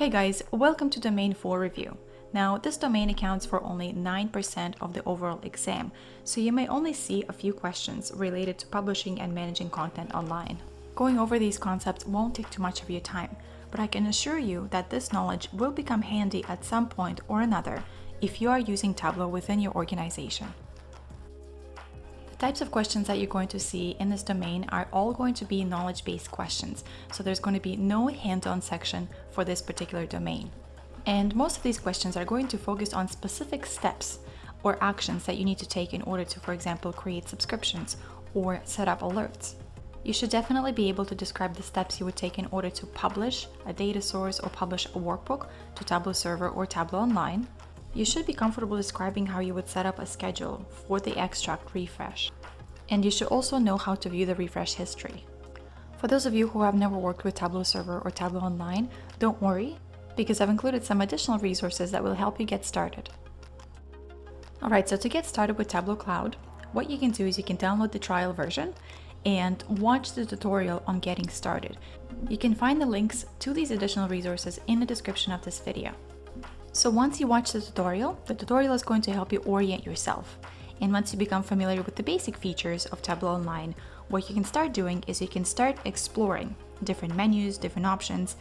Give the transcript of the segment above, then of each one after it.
Hey guys, welcome to Domain 4 review. Now, this domain accounts for only 9% of the overall exam, so you may only see a few questions related to publishing and managing content online. Going over these concepts won't take too much of your time, but I can assure you that this knowledge will become handy at some point or another if you are using Tableau within your organization. The types of questions that you're going to see in this domain are all going to be knowledge-based questions, so there's going to be no hands-on section for this particular domain. And most of these questions are going to focus on specific steps or actions that you need to take in order to, for example, create subscriptions or set up alerts. You should definitely be able to describe the steps you would take in order to publish a data source or publish a workbook to Tableau Server or Tableau Online. You should be comfortable describing how you would set up a schedule for the extract refresh. And you should also know how to view the refresh history. For those of you who have never worked with Tableau Server or Tableau Online, don't worry, because I've included some additional resources that will help you get started. Alright, so to get started with Tableau Cloud, what you can do is you can download the trial version and watch the tutorial on getting started. You can find the links to these additional resources in the description of this video. So once you watch the tutorial is going to help you orient yourself. And once you become familiar with the basic features of Tableau Online, what you can start doing is you can start exploring different menus, different options,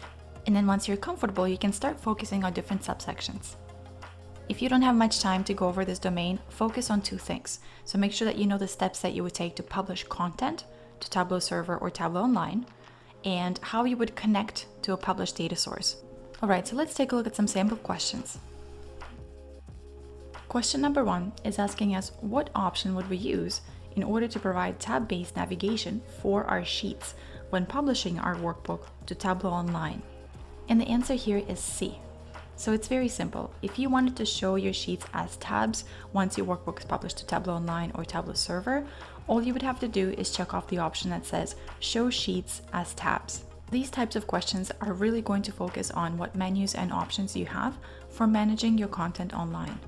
and then once you're comfortable, you can start focusing on different subsections. If you don't have much time to go over this domain, focus on two things. So make sure that you know the steps that you would take to publish content to Tableau Server or Tableau Online, and how you would connect to a published data source. Alright, so let's take a look at some sample questions. Question number 1 is asking us what option would we use in order to provide tab-based navigation for our sheets when publishing our workbook to Tableau Online. And the answer here is C. So it's very simple. If you wanted to show your sheets as tabs once your workbook is published to Tableau Online or Tableau Server, all you would have to do is check off the option that says Show Sheets as Tabs. These types of questions are really going to focus on what menus and options you have for managing your content online.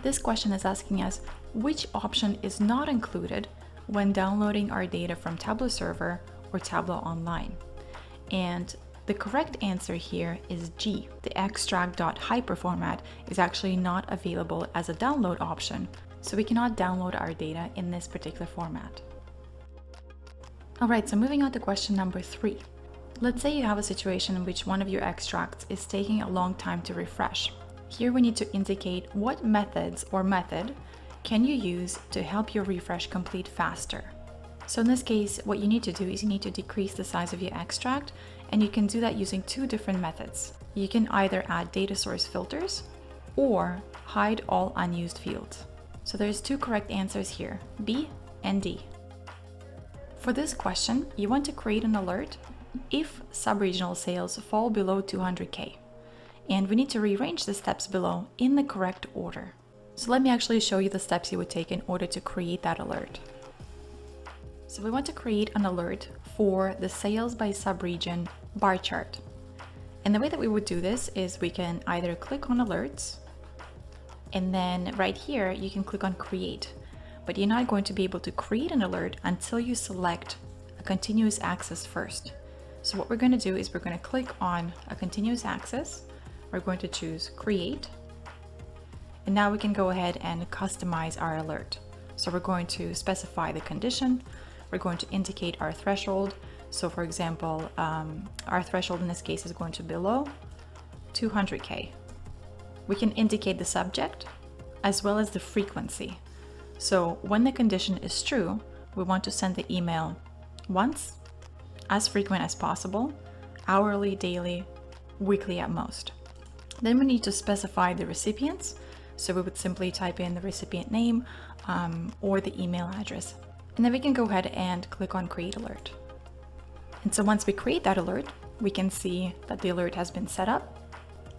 This question is asking us which option is not included when downloading our data from Tableau Server or Tableau Online. And the correct answer here is G. The extract.hyper format is actually not available as a download option, so we cannot download our data in this particular format. Alright, so moving on to question number 3. Let's say you have a situation in which one of your extracts is taking a long time to refresh. Here we need to indicate what methods or method can you use to help your refresh complete faster. So in this case, what you need to do is you need to decrease the size of your extract, and you can do that using two different methods. You can either add data source filters or hide all unused fields. So there's two correct answers here, B and D. For this question, you want to create an alert if sub-regional sales fall below 200K. And we need to rearrange the steps below in the correct order. So let me actually show you the steps you would take in order to create that alert. So we want to create an alert for the sales by sub-region bar chart. And the way that we would do this is we can either click on alerts, and then right here you can click on create. But you're not going to be able to create an alert until you select a continuous access first. So what we're going to do is we're going to click on a continuous access. We're going to choose create. And now we can go ahead and customize our alert. So we're going to specify the condition. We're going to indicate our threshold. So for example, our threshold in this case is going to be below 200K. We can indicate the subject as well as the frequency. So when the condition is true, we want to send the email once, as frequent as possible, hourly, daily, weekly at most. Then we need to specify the recipients. So we would simply type in the recipient name or the email address. And then we can go ahead and click on create alert. And so once we create that alert, we can see that the alert has been set up.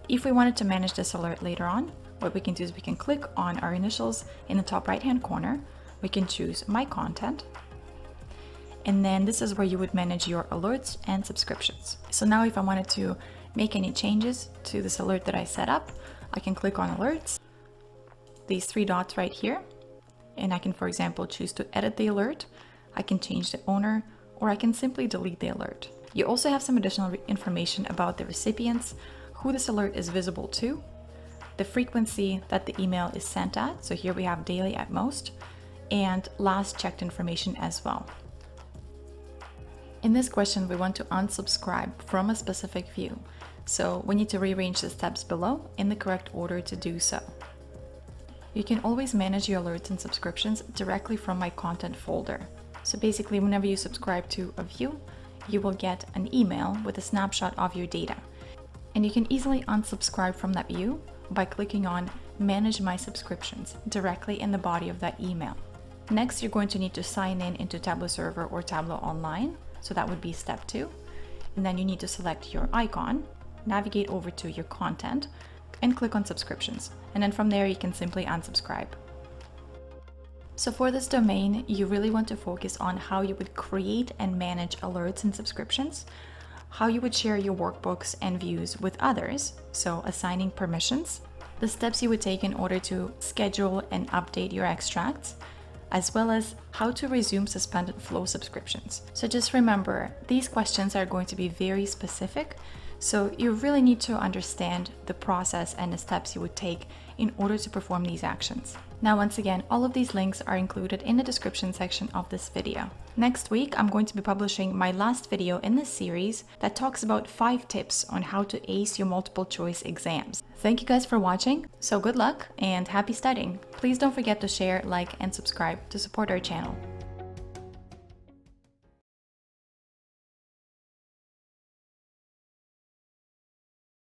If we wanted to manage this alert later on, what we can do is we can click on our initials in the top right hand corner. We can choose My Content. And then this is where you would manage your alerts and subscriptions. So now if I wanted to make any changes to this alert that I set up, I can click on alerts, these three dots right here. And I can, for example, choose to edit the alert. I can change the owner, or I can simply delete the alert. You also have some additional information about the recipients, who this alert is visible to, the frequency that the email is sent at, so here we have daily at most, and last checked information as well. In this question, we want to unsubscribe from a specific view, so we need to rearrange the steps below in the correct order to do so. You can always manage your alerts and subscriptions directly from My Content folder. So basically, whenever you subscribe to a view, you will get an email with a snapshot of your data. And you can easily unsubscribe from that view by clicking on Manage My Subscriptions directly in the body of that email. Next, you're going to need to sign in into Tableau Server or Tableau Online. So that would be step 2. And then you need to select your icon, navigate over to your content, and click on subscriptions. And then from there, you can simply unsubscribe. So for this domain, you really want to focus on how you would create and manage alerts and subscriptions, how you would share your workbooks and views with others, so assigning permissions, the steps you would take in order to schedule and update your extracts, as well as how to resume suspended flow subscriptions. So just remember, these questions are going to be very specific, so you really need to understand the process and the steps you would take in order to perform these actions. Now, once again, all of these links are included in the description section of this video. Next week, I'm going to be publishing my last video in this series that talks about 5 tips on how to ace your multiple choice exams. Thank you guys for watching, so good luck and happy studying. Please don't forget to share, like, and subscribe to support our channel.